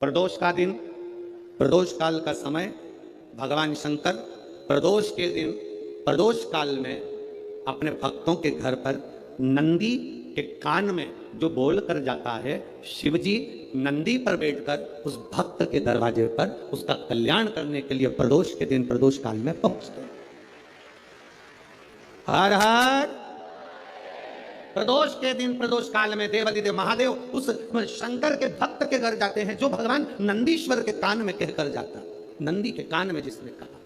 प्रदोष का दिन, प्रदोष काल का समय, भगवान शंकर प्रदोष के दिन प्रदोष काल में अपने भक्तों के घर पर नंदी के कान में जो बोल कर जाता है, शिवजी नंदी पर बैठकर उस भक्त के दरवाजे पर उसका कल्याण करने के लिए प्रदोष के दिन प्रदोष काल में पहुंचते हैं। हर हर प्रदोष के दिन प्रदोष काल में देवादिदेव महादेव उस शंकर के भक्त के घर जाते हैं जो भगवान नंदीश्वर के कान में कहकर जाता, नंदी के कान में जिसने कहा।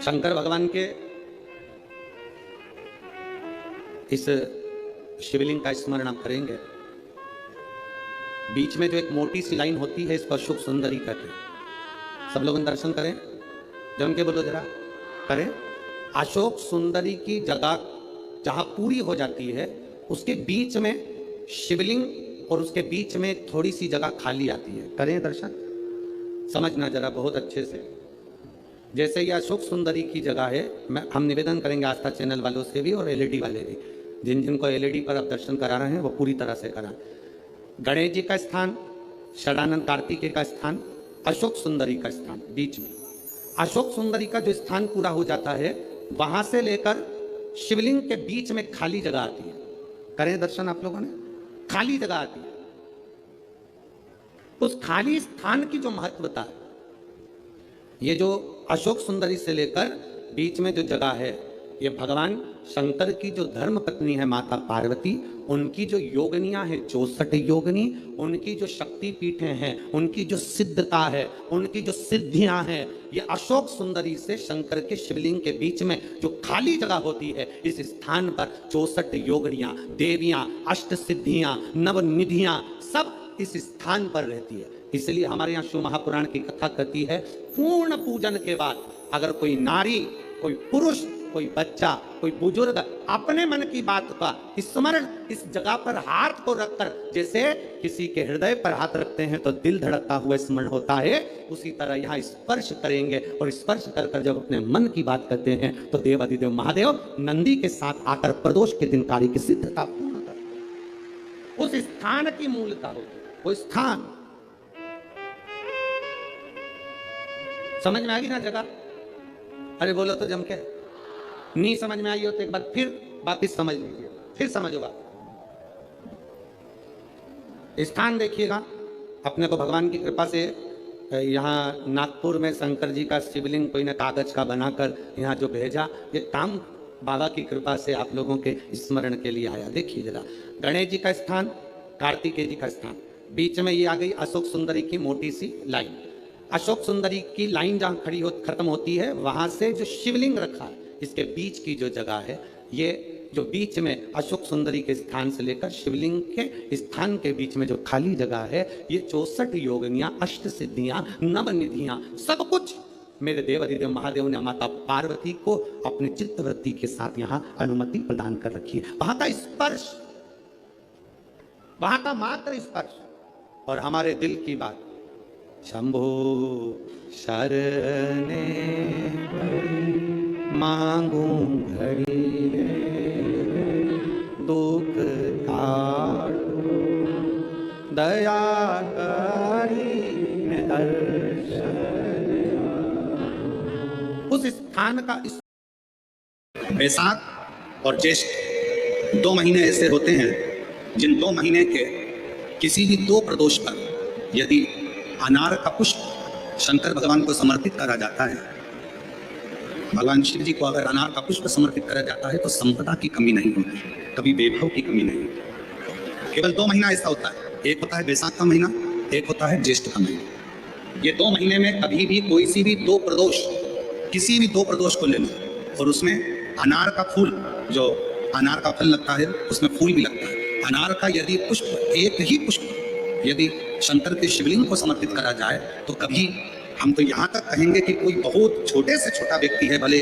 शंकर भगवान के इस शिवलिंग का स्मरण हम करेंगे। बीच में जो एक मोटी सी लाइन होती है इसको अशोक सुंदरी कहते हैं। सब लोग दर्शन करें, जम के बोलो जरा, करें। अशोक सुंदरी की जगह जहां पूरी हो जाती है उसके बीच में शिवलिंग और उसके बीच में थोड़ी सी जगह खाली आती है। करें दर्शन, समझना जरा बहुत अच्छे से। जैसे ये अशोक सुंदरी की जगह है, हम निवेदन करेंगे आस्था चैनल वालों से भी और एलईडी वाले भी, जिन जिनको एलईडी पर आप दर्शन करा रहे हैं वो पूरी तरह से कराएं। गणेश जी का स्थान, षडानंद कार्तिकेय का स्थान, अशोक सुंदरी का स्थान, बीच में अशोक सुंदरी का जो स्थान पूरा हो जाता है वहां से लेकर शिवलिंग के बीच में खाली जगह आती है। करें दर्शन आप लोगों ने, खाली जगह आती है। उस खाली स्थान की जो महत्वता है, ये जो अशोक सुंदरी से लेकर बीच में जो जगह है, ये भगवान शंकर की जो धर्म पत्नी है माता पार्वती, उनकी जो योगनियां हैं 64 योगनी, उनकी जो शक्ति पीठें हैं, उनकी जो सिद्धता है, उनकी जो सिद्धियां हैं, ये अशोक सुंदरी से शंकर के शिवलिंग के बीच में जो खाली जगह होती है, इस स्थान पर 64 योगनियां, देवियां, अष्ट सिद्धियां, नवनिधियां सब इस स्थान पर रहती है। इसलिए हमारे यहाँ शिव महापुराण की कथा कहती है, पूर्ण पूजन के बाद अगर कोई नारी, कोई पुरुष, कोई बच्चा, कोई बुजुर्ग अपने मन की बात का स्मरण इस जगह पर हाथ को रखकर, जैसे किसी के हृदय पर हाथ रखते हैं तो दिल धड़कता हुआ स्मरण होता है, उसी तरह यहाँ स्पर्श करेंगे और स्पर्श कर कर जब अपने मन की बात करते हैं तो देवादिदेव महादेव नंदी के साथ आकर प्रदोष के दिन कार्य की सिद्धता पूर्ण करते। उस स्थान की मूलता होती है, वो स्थान समझ में आ गई ना जगह? अरे बोलो तो जम के। नहीं समझ में आई हो तो एक बार फिर वापिस समझ लीजिए, फिर समझोगा। स्थान देखिएगा, अपने को भगवान की कृपा से यहाँ नागपुर में शंकर जी का शिवलिंग कोई ने कागज का बनाकर यहाँ जो भेजा, ये काम बाबा की कृपा से आप लोगों के स्मरण के लिए आया। देखिए जरा, गणेश जी का स्थान, कार्तिकेय जी का स्थान, बीच में ये आ गई अशोक सुंदरी की मोटी सी लाइन। अशोक सुंदरी की लाइन जहां खड़ी खत्म होती है, वहां से जो शिवलिंग रखा है इसके बीच की जो जगह है, ये जो बीच में अशोक सुंदरी के स्थान से लेकर शिवलिंग के स्थान के बीच में जो खाली जगह है, ये 64 योगनियां, अष्ट सिद्धियां, नवनिधियां, सब कुछ मेरे देवादिदेव महादेव ने माता पार्वती को अपनी चित्तवृत्ति के साथ यहाँ अनुमति प्रदान कर रखी है। वहां का स्पर्श, वहां का मात्र स्पर्श और हमारे दिल की बात, शंभो शरणे मांगू घड़ी दुख काटो दया करी दर्शन। उस स्थान का वैशाख और ज्येष्ठ 2 महीने ऐसे होते हैं जिन 2 महीने के किसी भी 2 प्रदोष पर यदि अनार का पुष्प शंकर भगवान को समर्पित करा जाता है, भगवान शिव जी को अगर अनार का पुष्प समर्पित करा जाता है तो संपदा की कमी नहीं होती, कभी वैभव की कमी नहीं होती। केवल 2 महीना ऐसा होता है, एक होता है वैशाख का महीना, एक होता है ज्येष्ठ का महीना। ये 2 महीने में कभी भी कोई सी भी 2 प्रदोष, किसी भी 2 प्रदोष को ले लो और उसमें अनार का फूल, जो अनार का फल लगता है उसमें फूल भी लगता है, अनार का यदि पुष्प, एक ही पुष्प यदि शंकर के शिवलिंग को समर्पित करा जाए तो कभी, हम तो यहाँ तक कहेंगे कि कोई बहुत छोटे से छोटा व्यक्ति है, भले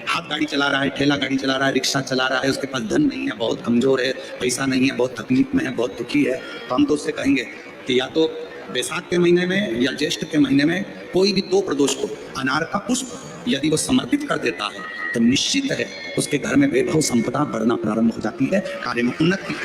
हाथ गाड़ी चला रहा है, ठेला गाड़ी चला रहा है, रिक्शा चला रहा है, उसके पास धन नहीं है, बहुत कमजोर है, पैसा नहीं है, बहुत तकलीफ में है, बहुत दुखी है, तो हम तो उससे कहेंगे कि या तो वैशाख के महीने में या ज्येष्ठ के महीने में कोई भी 2 प्रदोष को अनार का पुष्प यदि वो समर्पित कर देता है तो निश्चित है उसके घर में वैभव संपदा बढ़ना प्रारंभ हो जाती है, कार्य में उन्नति।